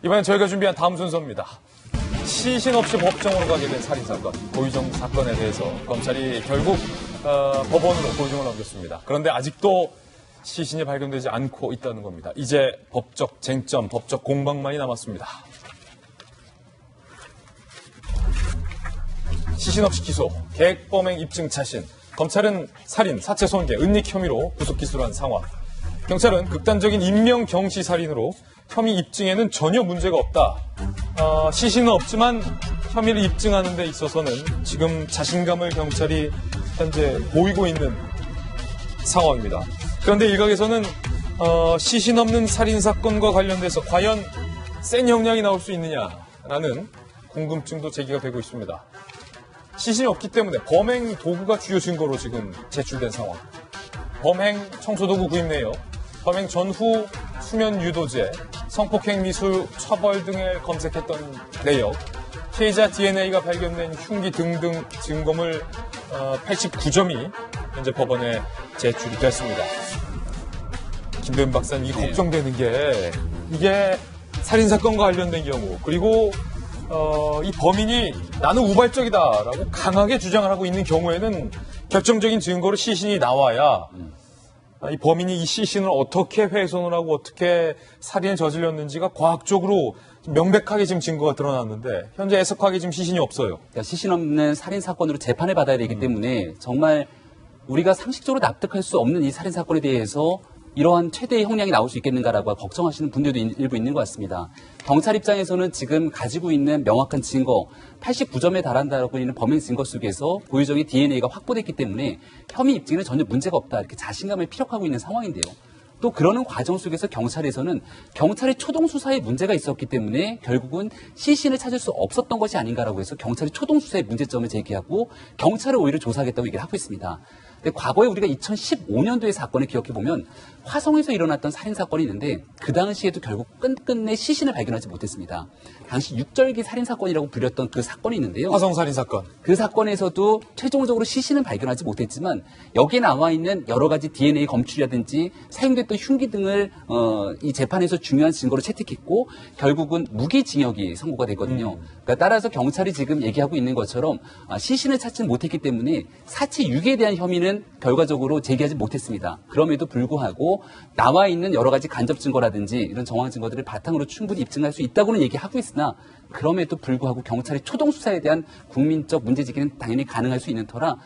이번엔 저희가 준비한 다음 순서입니다. 시신 없이 법정으로 가게 된 살인사건, 고유정 사건에 대해서 검찰이 결국 법원으로 고유정을 넘겼습니다. 그런데 아직도 시신이 발견되지 않고 있다는 겁니다. 이제 법적 쟁점, 법적 공방만이 남았습니다. 시신 없이 기소, 계획범행 입증 자신, 검찰은 살인, 사체 손괴, 은닉 혐의로 구속 기소한 상황. 경찰은 극단적인 인명 경시 살인으로 혐의 입증에는 전혀 문제가 없다. 시신은 없지만 혐의를 입증하는 데 있어서는 지금 자신감을 경찰이 현재 보이고 있는 상황입니다. 그런데 일각에서는 시신 없는 살인사건과 관련돼서 과연 센 형량이 나올 수 있느냐라는 궁금증도 제기가 되고 있습니다. 시신이 없기 때문에 범행 도구가 주요 증거로 지금 제출된 상황. 범행 청소도구 구입 내역, 범행 전후 수면 유도제, 성폭행 미수 처벌 등을 검색했던 내역, 피해자 DNA가 발견된 흉기 등등 증거물 89점이 현재 법원에 제출이 됐습니다. 김도현 박사님, 이게 걱정되는 게 이게 살인사건과 관련된 경우, 그리고 이 범인이 나는 우발적이다라고 강하게 주장을 하고 있는 경우에는 결정적인 증거로 시신이 나와야 이 범인이 이 시신을 어떻게 훼손을 하고 어떻게 살인을 저질렀는지가 과학적으로 명백하게 지금 증거가 드러났는데 현재 애석하게 지금 시신이 없어요. 그러니까 시신 없는 살인 사건으로 재판을 받아야 되기 때문에 정말 우리가 상식적으로 납득할 수 없는 이 살인 사건에 대해서 이러한 최대의 형량이 나올 수 있겠는가라고 걱정하시는 분들도 일부 있는 것 같습니다. 경찰 입장에서는 지금 가지고 있는 명확한 증거, 89점에 달한다고 있는 범행 증거 속에서 고유정의 DNA가 확보됐기 때문에 혐의 입증에는 전혀 문제가 없다, 이렇게 자신감을 피력하고 있는 상황인데요. 또 그러는 과정 속에서 경찰에서는 경찰의 초동 수사에 문제가 있었기 때문에 결국은 시신을 찾을 수 없었던 것이 아닌가라고 해서 경찰이 초동 수사에 문제점을 제기하고 경찰을 오히려 조사하겠다고 얘기를 하고 있습니다. 근데 과거에 우리가 2015년도의 사건을 기억해보면 화성에서 일어났던 살인사건이 있는데 그 당시에도 결국 끝끝내 시신을 발견하지 못했습니다. 당시 육절기 살인사건이라고 불렸던 그 사건이 있는데요. 화성 살인사건. 그 사건에서도 최종적으로 시신은 발견하지 못했지만 여기에 나와 있는 여러 가지 DNA 검출이라든지 사용됐던 흉기 등을 이 재판에서 중요한 증거로 채택했고 결국은 무기징역이 선고가 됐거든요. 그러니까 따라서 경찰이 지금 얘기하고 있는 것처럼 시신을 찾지 못했기 때문에 사체 유기에 대한 혐의는 결과적으로 제기하지 못했습니다. 그럼에도 불구하고 나와 있는 여러 가지 간접 증거라든지 이런 정황 증거들을 바탕으로 충분히 입증할 수 있다고는 얘기하고 있으나 그럼에도 불구하고 경찰의 초동 수사에 대한 국민적 문제제기는 당연히 가능할 수 있는 터라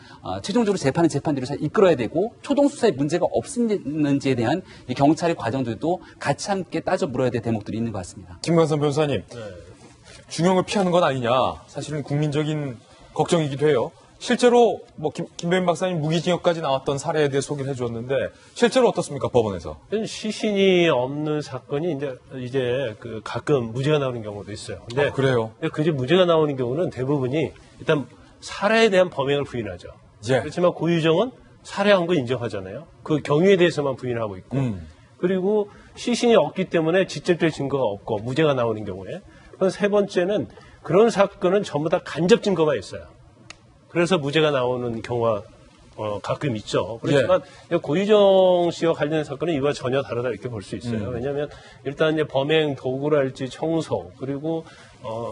최종적으로 재판은 재판대로 잘 이끌어야 되고 초동 수사에 문제가 없는지에 대한 이 경찰의 과정들도 같이 함께 따져 물어야 될 대목들이 있는 것 같습니다. 김광선 변호사님, 중형을 피하는 건 아니냐, 사실은 국민적인 걱정이기도 해요. 실제로 김도현 박사님 무기징역까지 나왔던 사례에 대해 소개를 해주었는데 실제로 어떻습니까, 법원에서? 시신이 없는 사건이 이제 가끔 무죄가 나오는 경우도 있어요. 근데 그래요? 그 무죄가 나오는 경우는 대부분이 일단 살해에 대한 범행을 부인하죠. 예. 그렇지만 고유정은 살해한 거 인정하잖아요. 그 경위에 대해서만 부인하고 있고. 그리고 시신이 없기 때문에 직접적 증거가 없고 무죄가 나오는 경우에. 그럼 세 번째는 그런 사건은 전부 다 간접 증거가 있어요. 그래서 무죄가 나오는 경우가 가끔 있죠. 그렇지만 고유정 씨와 관련된 사건은 이와 전혀 다르다 이렇게 볼 수 있어요. 왜냐하면 일단 이제 범행 도구랄지 청소 그리고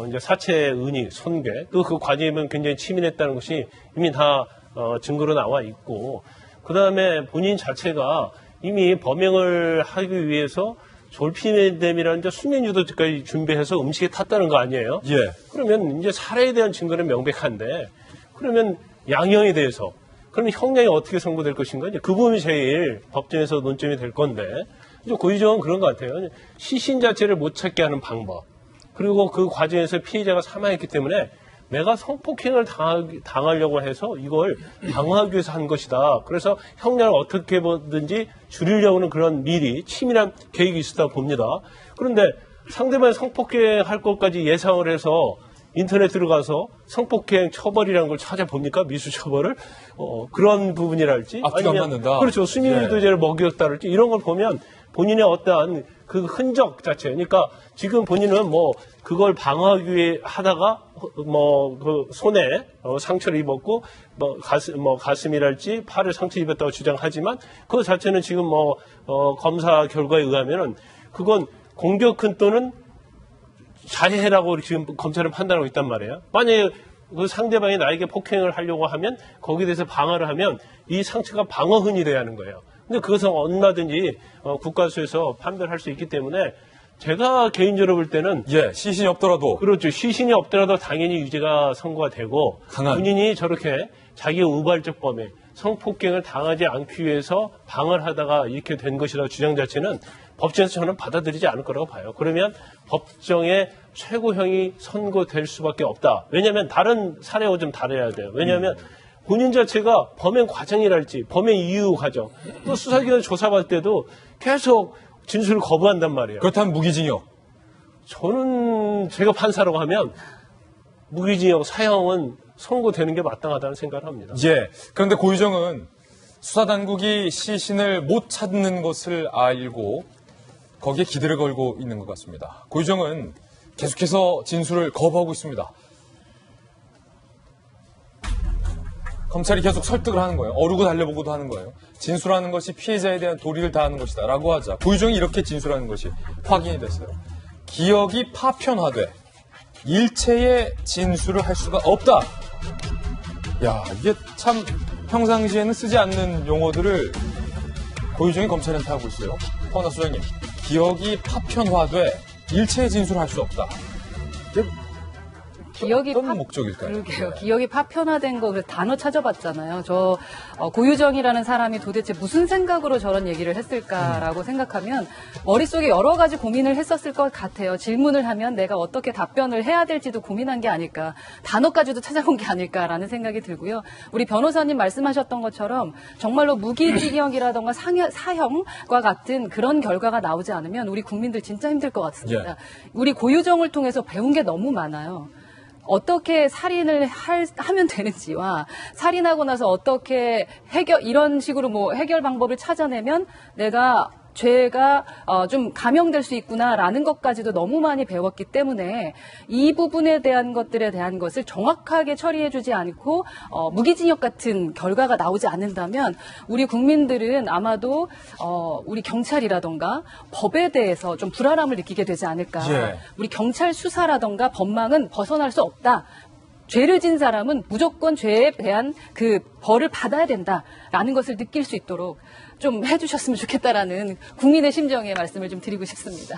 이제 사체 은닉, 손괴 또 그 과정이면 굉장히 치밀했다는 것이 이미 다 증거로 나와 있고 그 다음에 본인 자체가 이미 범행을 하기 위해서 졸피뎀이라는 수면 유도제까지 준비해서 음식에 탔다는 거 아니에요? 예. 그러면 이제 살해에 대한 증거는 명백한데. 그러면 양형에 대해서 그러면 형량이 어떻게 선고될 것인가 이제 그 부분이 제일 법정에서 논점이 될 건데 이제 고유정은 그런 것 같아요. 시신 자체를 못 찾게 하는 방법 그리고 그 과정에서 피해자가 사망했기 때문에 내가 성폭행을 당하려고 해서 이걸 방어하기 위해서 한 것이다. 그래서 형량을 어떻게 보든지 줄이려고는 그런 미리 치밀한 계획이 있었다 봅니다. 그런데 상대방이 성폭행할 것까지 예상을 해서 인터넷 들어가서 성폭행 처벌이라는 걸 찾아봅니까? 미수 처벌을? 그런 부분이랄지. 앞뒤가 안 맞는다. 그렇죠. 수면유도제를 먹였다랄지 이런 걸 보면 본인의 어떠한 그 흔적 자체. 그러니까 지금 본인은 그걸 방어하기 위해 하다가 그 손에 상처를 입었고 가슴이랄지 팔을 상처 입었다고 주장하지만 그 자체는 지금 검사 결과에 의하면은 그건 공격 큰 또는 자해라고 지금 검찰은 판단하고 있단 말이에요. 만약에 그 상대방이 나에게 폭행을 하려고 하면 거기에 대해서 방어를 하면 이 상처가 방어흔이 돼야 하는 거예요. 근데 그것은 얼마든지 국가수에서 판별할 수 있기 때문에 제가 개인적으로 볼 때는 예, 시신이 없더라도 그렇죠. 시신이 없더라도 당연히 유죄가 선고가 되고 강한. 본인이 저렇게 자기의 우발적 범행, 성폭행을 당하지 않기 위해서 방어를 하다가 이렇게 된 것이라고 주장 자체는 법정에서 저는 받아들이지 않을 거라고 봐요. 그러면 법정의 최고형이 선고될 수밖에 없다. 왜냐하면 다른 사례와 좀 다뤄야 돼요. 왜냐하면 본인 자체가 범행 과정이랄지 범행 이후 과정 또 수사기관 조사받을 때도 계속 진술을 거부한단 말이에요. 그렇다면 무기징역. 저는 제가 판사라고 하면 무기징역 사형은 선고되는 게 마땅하다는 생각을 합니다. 예. 그런데 고유정은 수사당국이 시신을 못 찾는 것을 알고 거기에 기대를 걸고 있는 것 같습니다. 고유정은 계속해서 진술을 거부하고 있습니다. 검찰이 계속 설득을 하는 거예요. 어르고 달려보고도 하는 거예요. 진술하는 것이 피해자에 대한 도리를 다하는 것이다 라고 하자 고유정이 이렇게 진술하는 것이 확인이 됐어요. 기억이 파편화돼 일체의 진술을 할 수가 없다. 야, 이게 참 평상시에는 쓰지 않는 용어들을 고유정이 검찰한테 하고 있어요. 허나 수장님, 기억이 파편화돼 일체의 진술을 할 수 없다. 이게 기억이 어떤 목적일까요? 그러게요. 네. 기억이 파편화된 거 단어 찾아봤잖아요. 저 고유정이라는 사람이 도대체 무슨 생각으로 저런 얘기를 했을까라고 생각하면 머릿속에 여러 가지 고민을 했었을 것 같아요. 질문을 하면 내가 어떻게 답변을 해야 될지도 고민한 게 아닐까. 단어까지도 찾아본 게 아닐까라는 생각이 들고요. 우리 변호사님 말씀하셨던 것처럼 정말로 무기징역이라던가 사형과 같은 그런 결과가 나오지 않으면 우리 국민들 진짜 힘들 것 같습니다. 예. 우리 고유정을 통해서 배운 게 너무 많아요. 어떻게 살인을 하면 되는지와 살인하고 나서 어떻게 이런 식으로 뭐 해결 방법을 찾아내면 내가 죄가 좀 감형될 수 있구나라는 것까지도 너무 많이 배웠기 때문에 이 부분에 대한 것들에 대한 것을 정확하게 처리해주지 않고 무기징역 같은 결과가 나오지 않는다면 우리 국민들은 아마도 우리 경찰이라던가 법에 대해서 좀 불안함을 느끼게 되지 않을까. 예. 우리 경찰 수사라던가 법망은 벗어날 수 없다. 죄를 진 사람은 무조건 죄에 대한 그 벌을 받아야 된다라는 것을 느낄 수 있도록 좀 해주셨으면 좋겠다라는 국민의 심정의 말씀을 좀 드리고 싶습니다.